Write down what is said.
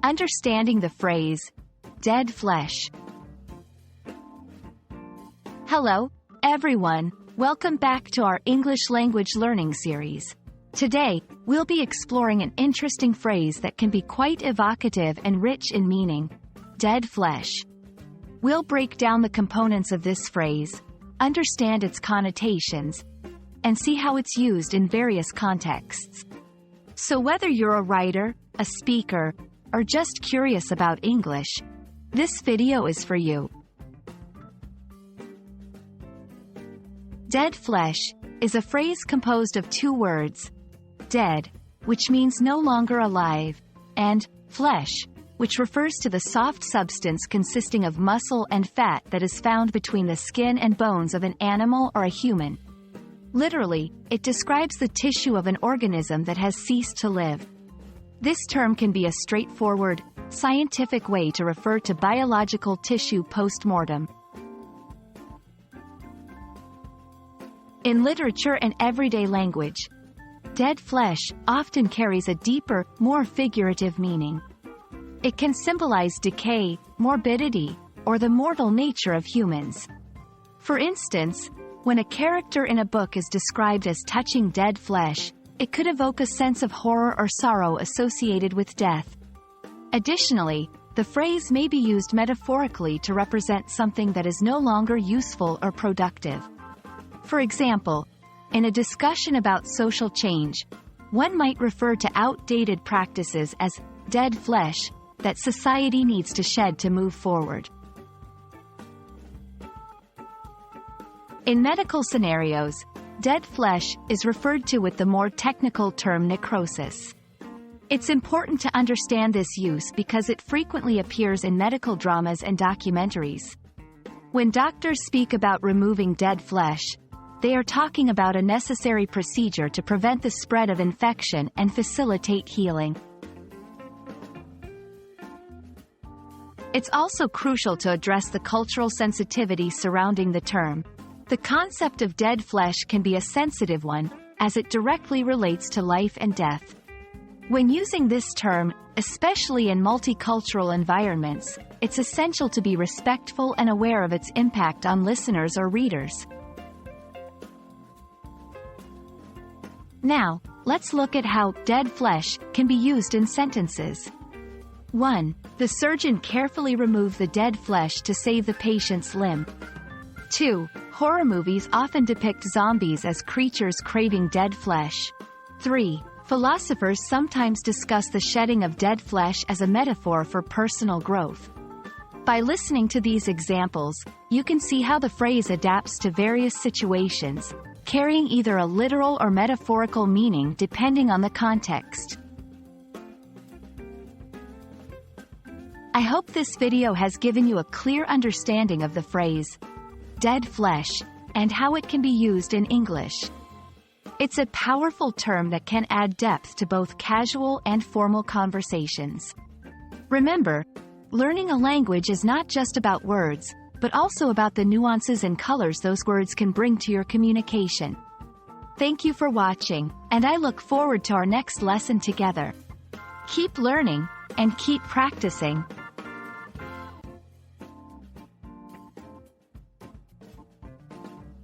Understanding the phrase, dead flesh. Hello, everyone. Welcome back to our English language learning series. Today, we'll be exploring an interesting phrase that can be quite evocative and rich in meaning, dead flesh. We'll break down the components of this phrase, understand its connotations, and see how it's used in various contexts. So whether you're a writer, a speaker, or just curious about English, this video is for you. Dead flesh is a phrase composed of two words, dead, which means no longer alive, and flesh, which refers to the soft substance consisting of muscle and fat that is found between the skin and bones of an animal or a human. Literally, it describes the tissue of an organism that has ceased to live. This term can be a straightforward, scientific way to refer to biological tissue post-mortem. In literature and everyday language, dead flesh often carries a deeper, more figurative meaning. It can symbolize decay, morbidity, or the mortal nature of humans. For instance, when a character in a book is described as touching dead flesh, it could evoke a sense of horror or sorrow associated with death. Additionally, the phrase may be used metaphorically to represent something that is no longer useful or productive. For example, in a discussion about social change, one might refer to outdated practices as dead flesh that society needs to shed to move forward. In medical scenarios, dead flesh is referred to with the more technical term necrosis. It's important to understand this use because it frequently appears in medical dramas and documentaries. When doctors speak about removing dead flesh, they are talking about a necessary procedure to prevent the spread of infection and facilitate healing. It's also crucial to address the cultural sensitivity surrounding the term. The concept of dead flesh can be a sensitive one, as it directly relates to life and death. When using this term, especially in multicultural environments, it's essential to be respectful and aware of its impact on listeners or readers. Now, let's look at how dead flesh can be used in sentences. 1. The surgeon carefully removed the dead flesh to save the patient's limb. 2. Horror movies often depict zombies as creatures craving dead flesh. 3. Philosophers sometimes discuss the shedding of dead flesh as a metaphor for personal growth. By listening to these examples, you can see how the phrase adapts to various situations, carrying either a literal or metaphorical meaning depending on the context. I hope this video has given you a clear understanding of the phrase, dead flesh, and how it can be used in English. It's a powerful term that can add depth to both casual and formal conversations. Remember, learning a language is not just about words, but also about the nuances and colors those words can bring to your communication. Thank you for watching, and I look forward to our next lesson together. Keep learning, and keep practicing.